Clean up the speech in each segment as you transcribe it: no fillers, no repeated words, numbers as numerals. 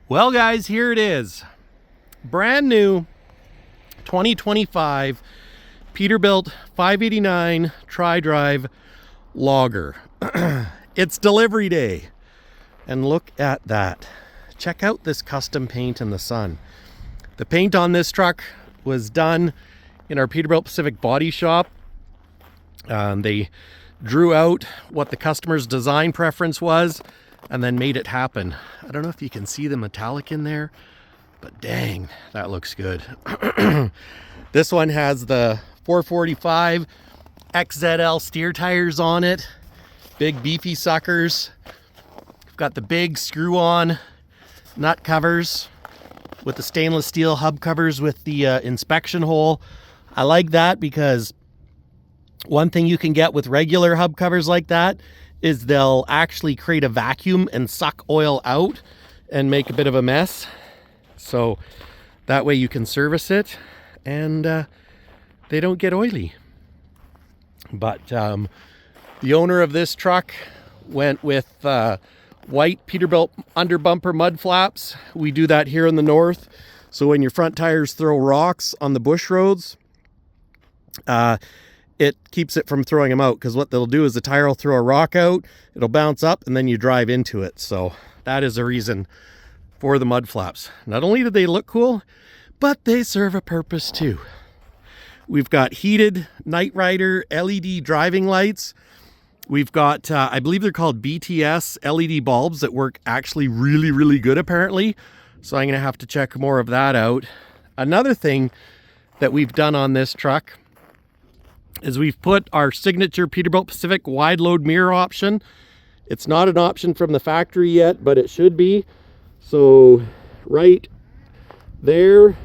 Well guys, here it is. Brand new 2025 Peterbilt 589 tri-drive logger. It's delivery day. And look at that. Check out this custom paint in the sun. The paint on this truck was done in our Peterbilt Pacific body shop. They drew out what the customer's design preference was and then made it happen. I don't know if you can see the metallic in there, but dang, that looks good. This one has the 445 XZL steer tires on it. Big beefy suckers. We've got the big screw-on nut covers with the stainless steel hub covers with the inspection hole. I like that because one thing you can get with regular hub covers like that is they'll actually create a vacuum and suck oil out and make a bit of a mess. So that way you can service it and they don't get oily. But the owner of this truck went with white Peterbilt under bumper mud flaps. We do that here in the north. So when your front tires throw rocks on the bush roads, it keeps it from throwing them out, because what they'll do is the tire will throw a rock out, it'll bounce up, and then you drive into it. So that is a reason for the mud flaps. Not only do they look cool, but they serve a purpose too. We've got heated Night Rider LED driving lights. We've got, I believe they're called BTS LED bulbs that work actually really, really good apparently. So I'm gonna have to check more of that out. Another thing that we've done on this truck is we've put our signature Peterbilt Pacific wide load mirror option. It's not an option from the factory yet, but it should be. So right there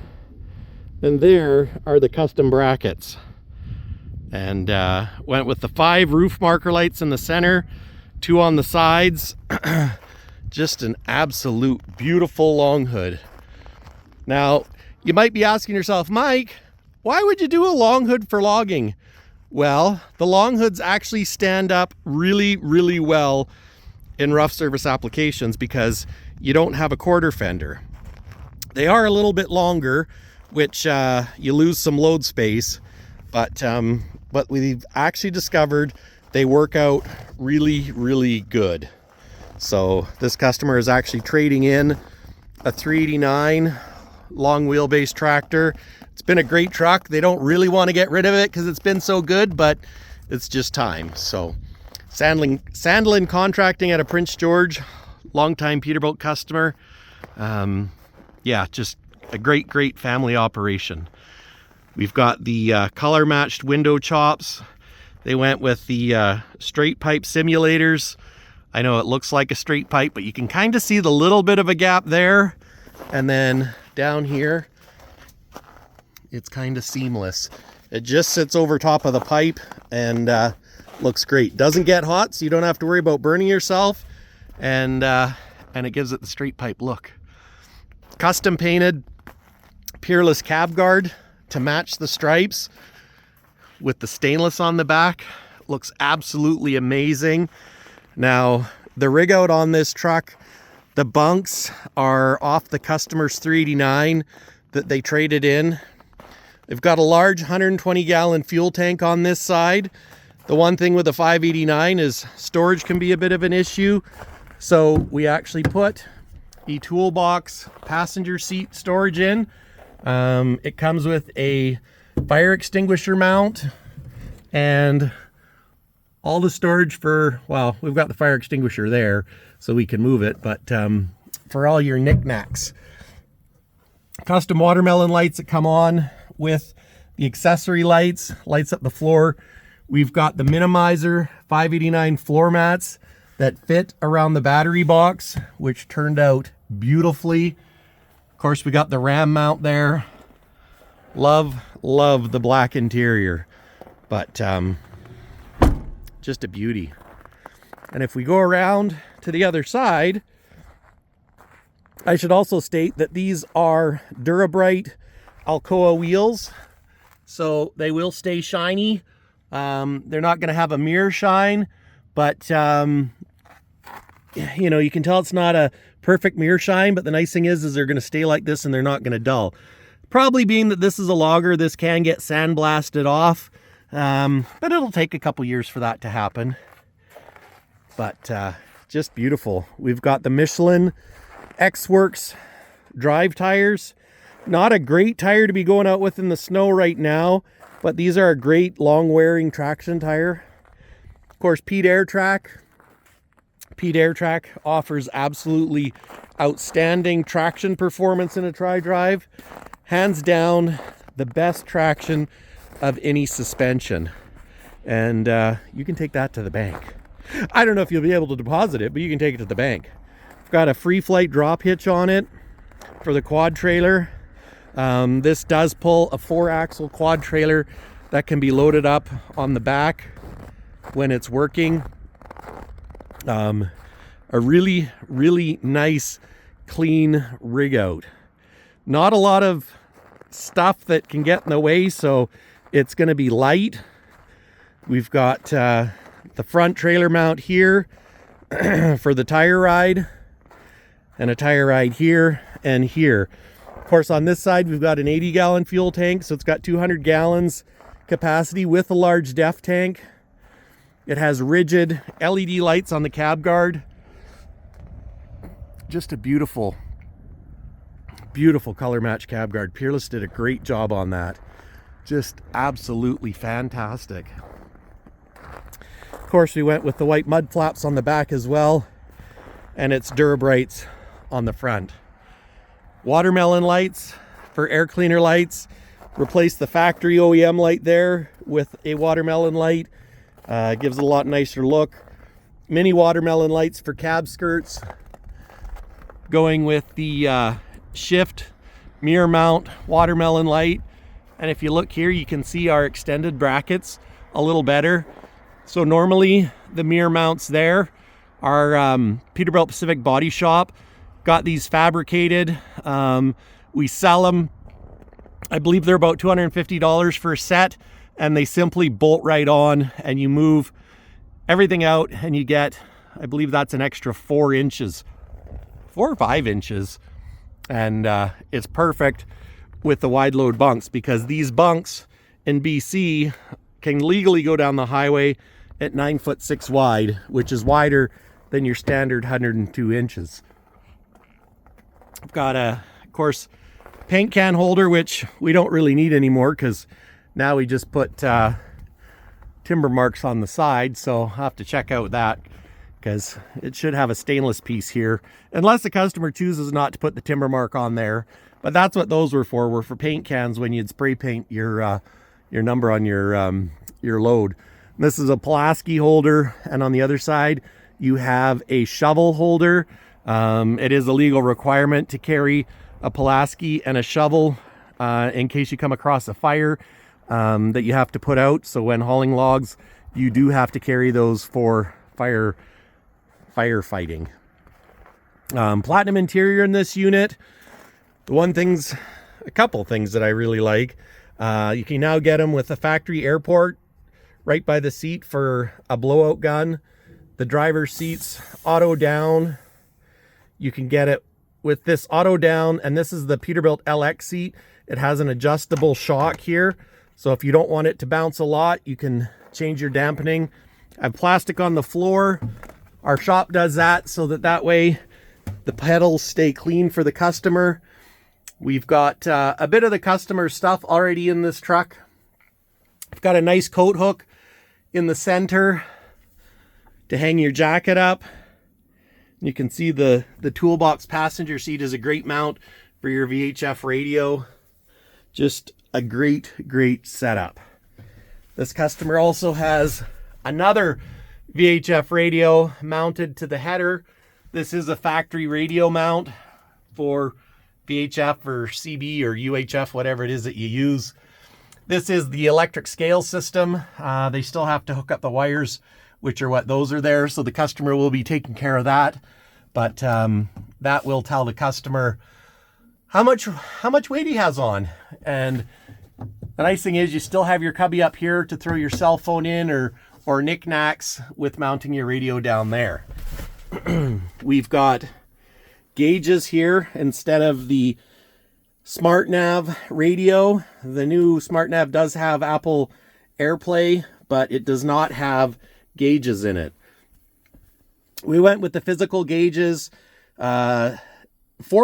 and there are the custom brackets. And went with the 5 roof marker lights in the center, 2 on the sides. Just an absolute beautiful long hood. Now, you might be asking yourself, Mike, why would you do a long hood for logging? Well, the long hoods actually stand up really, really well in rough surface applications because you don't have a quarter fender. They are a little bit longer, which you lose some load space, but we've actually discovered they work out really, really good. So this customer is actually trading in a 389 long wheelbase tractor. It's been a great truck. They don't really want to get rid of it because it's been so good, but it's just time. So Sandlyn Contracting out of Prince George, longtime Peterbilt customer. Yeah, just a great family operation. We've got the color matched window chops. They went with the straight pipe simulators. I know it looks like a straight pipe, but you can kind of see the little bit of a gap there. And then down here, it's kind of seamless. It just sits over top of the pipe and looks great. Doesn't get hot, so you don't have to worry about burning yourself. And it gives it the straight pipe look. Custom painted Peerless cab guard to match the stripes with the stainless on the back. Looks absolutely amazing. Now, the rig out on this truck, the bunks are off the customer's 389 that they traded in. They've got a large 120-gallon fuel tank on this side. The one thing with the 589 is storage can be a bit of an issue. So we actually put a toolbox passenger seat storage in. It comes with a fire extinguisher mount and all the storage for, well, we've got the fire extinguisher there so we can move it, but for all your knickknacks. Custom watermelon lights that come on with the accessory lights up the floor. We've got the Minimizer 589 floor mats that fit around the battery box, which turned out beautifully. Of course, we got the ram mount there. Love the black interior, but just a beauty. And if we go around to the other side, I should also state that these are Durabrite Alcoa wheels, so they will stay shiny. They're not going to have a mirror shine, but you know, you can tell it's not a perfect mirror shine, but the nice thing is they're going to stay like this and they're not going to dull. Probably being that this is a logger, this can get sandblasted off, but it'll take a couple years for that to happen. But just beautiful. We've got the Michelin X-Works drive tires. Not a great tire to be going out with in the snow right now, but these are a great long wearing traction tire. Of course, Pete Airtrack offers absolutely outstanding traction performance in a tri-drive. Hands down, the best traction of any suspension. And you can take that to the bank. I don't know if you'll be able to deposit it, but you can take it to the bank. I've got a free flight drop hitch on it for the quad trailer. This does pull a 4-axle quad trailer that can be loaded up on the back when it's working. A really, really nice, clean rig out. Not a lot of stuff that can get in the way, so it's going to be light. We've got the front trailer mount here for the tire ride, and a tire ride here and here. Of course, on this side, we've got an 80-gallon fuel tank, so it's got 200 gallons capacity with a large def tank. It has rigid LED lights on the cab guard. Just a beautiful, beautiful color match cab guard. Peerless did a great job on that. Just absolutely fantastic. Of course, we went with the white mud flaps on the back as well, and it's Durabrights on the front. Watermelon lights for air cleaner lights. Replace the factory OEM light there with a watermelon light. Gives it a lot nicer look. Mini watermelon lights for cab skirts. Going with the shift mirror mount watermelon light. And if you look here, you can see our extended brackets a little better. So normally the mirror mounts there are Peterbilt Pacific Body Shop. Got these fabricated. We sell them. I believe they're about $250 for a set, and they simply bolt right on, and you move everything out and you get, I believe that's an extra 4 inches, 4 or 5 inches. And it's perfect with the wide load bunks, because these bunks in BC can legally go down the highway at 9'6" wide, which is wider than your standard 102 inches. I've got of course, paint can holder, which we don't really need anymore because now we just put timber marks on the side. So I'll have to check out that, because it should have a stainless piece here, unless the customer chooses not to put the timber mark on there. But that's what those were for paint cans when you'd spray paint your number on your load. And this is a Pulaski holder, and on the other side you have a shovel holder. It is a legal requirement to carry a Pulaski and a shovel in case you come across a fire that you have to put out. So when hauling logs, you do have to carry those for firefighting. Platinum interior in this unit. A couple things that I really like. You can now get them with a factory airport right by the seat for a blowout gun. The driver's seats auto down. You can get it with this auto down, and this is the Peterbilt LX seat. It has an adjustable shock here, so if you don't want it to bounce a lot, you can change your dampening. I have plastic on the floor. Our shop does that so that way the pedals stay clean for the customer. We've got a bit of the customer stuff already in this truck. I've got a nice coat hook in the center to hang your jacket up. You can see the toolbox passenger seat is a great mount for your VHF radio. Just a great setup. This customer also has another VHF radio mounted to the header. This is a factory radio mount for VHF or CB or UHF, whatever it is that you use. This is the electric scale system. They still have to hook up the wires, which are what those are there. So the customer will be taking care of that. But that will tell the customer how much weight he has on. And the nice thing is you still have your cubby up here to throw your cell phone in or knickknacks with mounting your radio down there. We've got gauges here instead of the SmartNav radio. The new SmartNav does have Apple AirPlay, but it does not have gauges in it. We went with the physical gauges for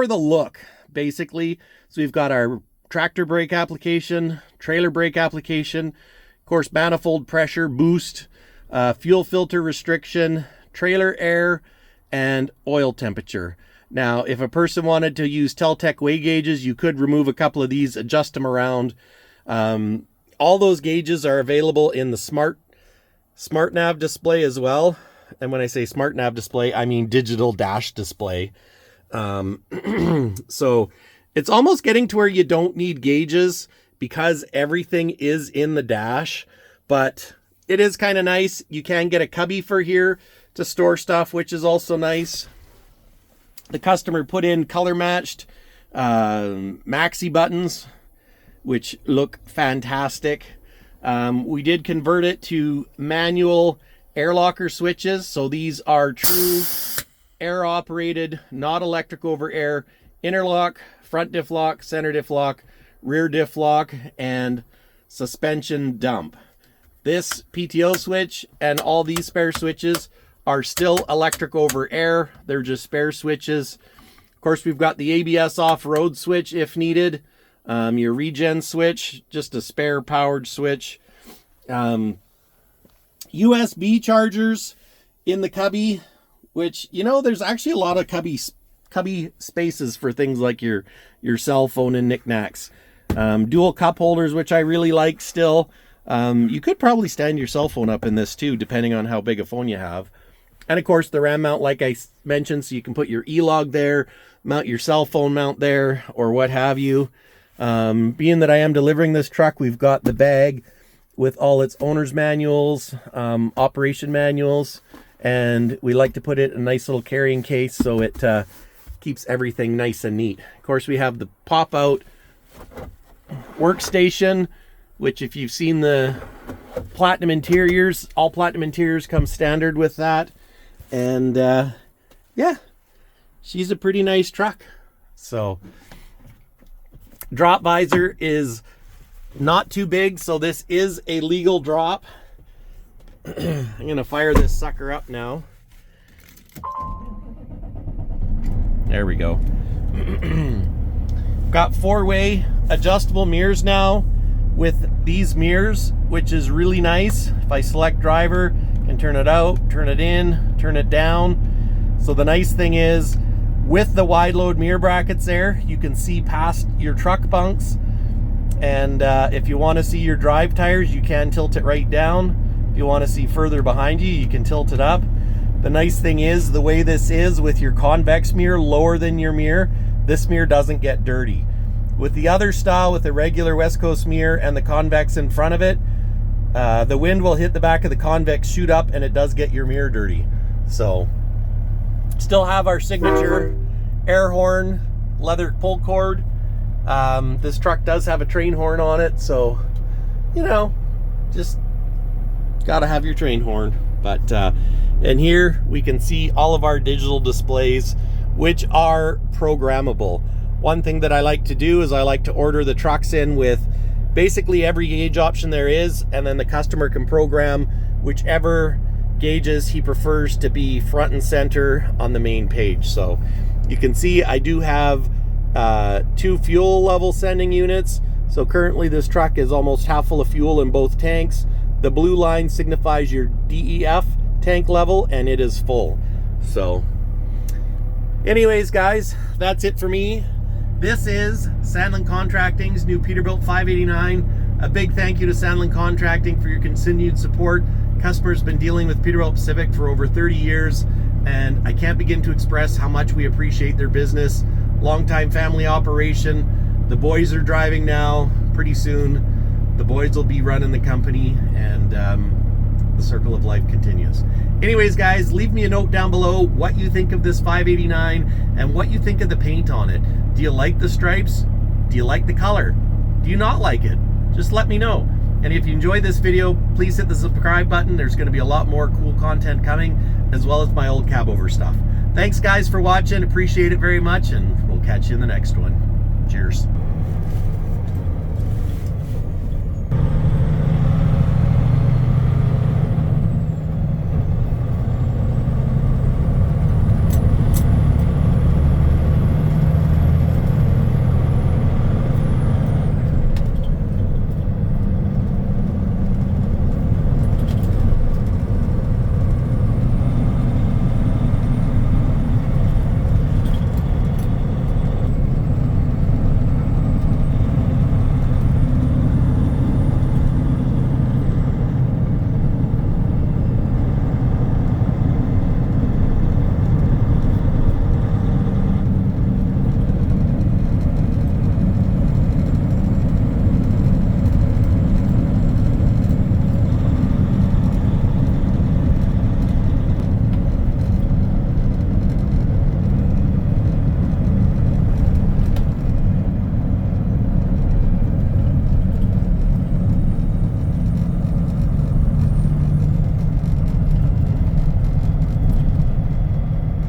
the look, basically. So we've got our tractor brake application, trailer brake application, of course, manifold pressure, boost, fuel filter restriction, trailer air, and oil temperature. Now, if a person wanted to use Teltec weigh gauges, you could remove a couple of these, adjust them around. All those gauges are available in the SmartNav display as well. And when I say SmartNav display, I mean digital dash display. So it's almost getting to where you don't need gauges because everything is in the dash, but it is kind of nice. You can get a cubby for here to store stuff, which is also nice. The customer put in color matched maxi buttons, which look fantastic. We did convert it to manual air locker switches. So these are true air operated, not electric over air, interlock, front diff lock, center diff lock, rear diff lock, and suspension dump. This PTO switch and all these spare switches are still electric over air. They're just spare switches. Of course, we've got the ABS off-road switch if needed. Your regen switch, just a spare powered switch. USB chargers in the cubby, which, you know, there's actually a lot of cubby spaces for things like your cell phone and knickknacks. Dual cup holders, which I really like still. You could probably stand your cell phone up in this too, depending on how big a phone you have. And of course the RAM mount, like I mentioned, so you can put your e-log there, mount your cell phone mount there, or what have you. Being that I am delivering this truck, we've got the bag with all its owner's manuals, operation manuals, and we like to put it in a nice little carrying case so it keeps everything nice and neat. Of course, we have the pop-out workstation, which if you've seen the platinum interiors, all platinum interiors come standard with that. And yeah, she's a pretty nice truck. So drop visor is not too big, so this is a legal drop. I'm gonna fire this sucker up now. There we go. Got 4-way adjustable mirrors now with these mirrors, which is really nice. If I select driver, I can turn it out, turn it in, turn it down. So the nice thing is, with the wide load mirror brackets there, you can see past your truck bunks. And if you want to see your drive tires, you can tilt it right down. If you want to see further behind you, you can tilt it up. The nice thing is, the way this is with your convex mirror lower than your mirror, this mirror doesn't get dirty. With the other style, with the regular West Coast mirror and the convex in front of it, the wind will hit the back of the convex, shoot up, and it does get your mirror dirty. So, still have our signature air horn, leather pull cord. This truck does have a train horn on it, so, you know, just gotta have your train horn. But and here we can see all of our digital displays, which are programmable. One thing that I like to do is I like to order the trucks in with basically every gauge option there is, and then the customer can program whichever gauges he prefers to be front and center on the main page. So you can see I do have 2 fuel level sending units. So currently this truck is almost half full of fuel in both tanks. The blue line signifies your DEF tank level, and it is full. So anyways, guys, that's it for me. This is Sandlyn Contracting's new Peterbilt 589. A big thank you to Sandlyn Contracting for your continued support. Customers been dealing with Peterbilt Pacific for over 30 years, and I can't begin to express how much we appreciate their business. Longtime family operation. The boys are driving now. Pretty soon, the boys will be running the company, and the circle of life continues. Anyways, guys, leave me a note down below what you think of this 589 and what you think of the paint on it. Do you like the stripes? Do you like the color? Do you not like it? Just let me know. And if you enjoyed this video, please hit the subscribe button. There's going to be a lot more cool content coming, as well as my old Cabovers stuff. Thanks guys for watching, appreciate it very much, and we'll catch you in the next one. Cheers.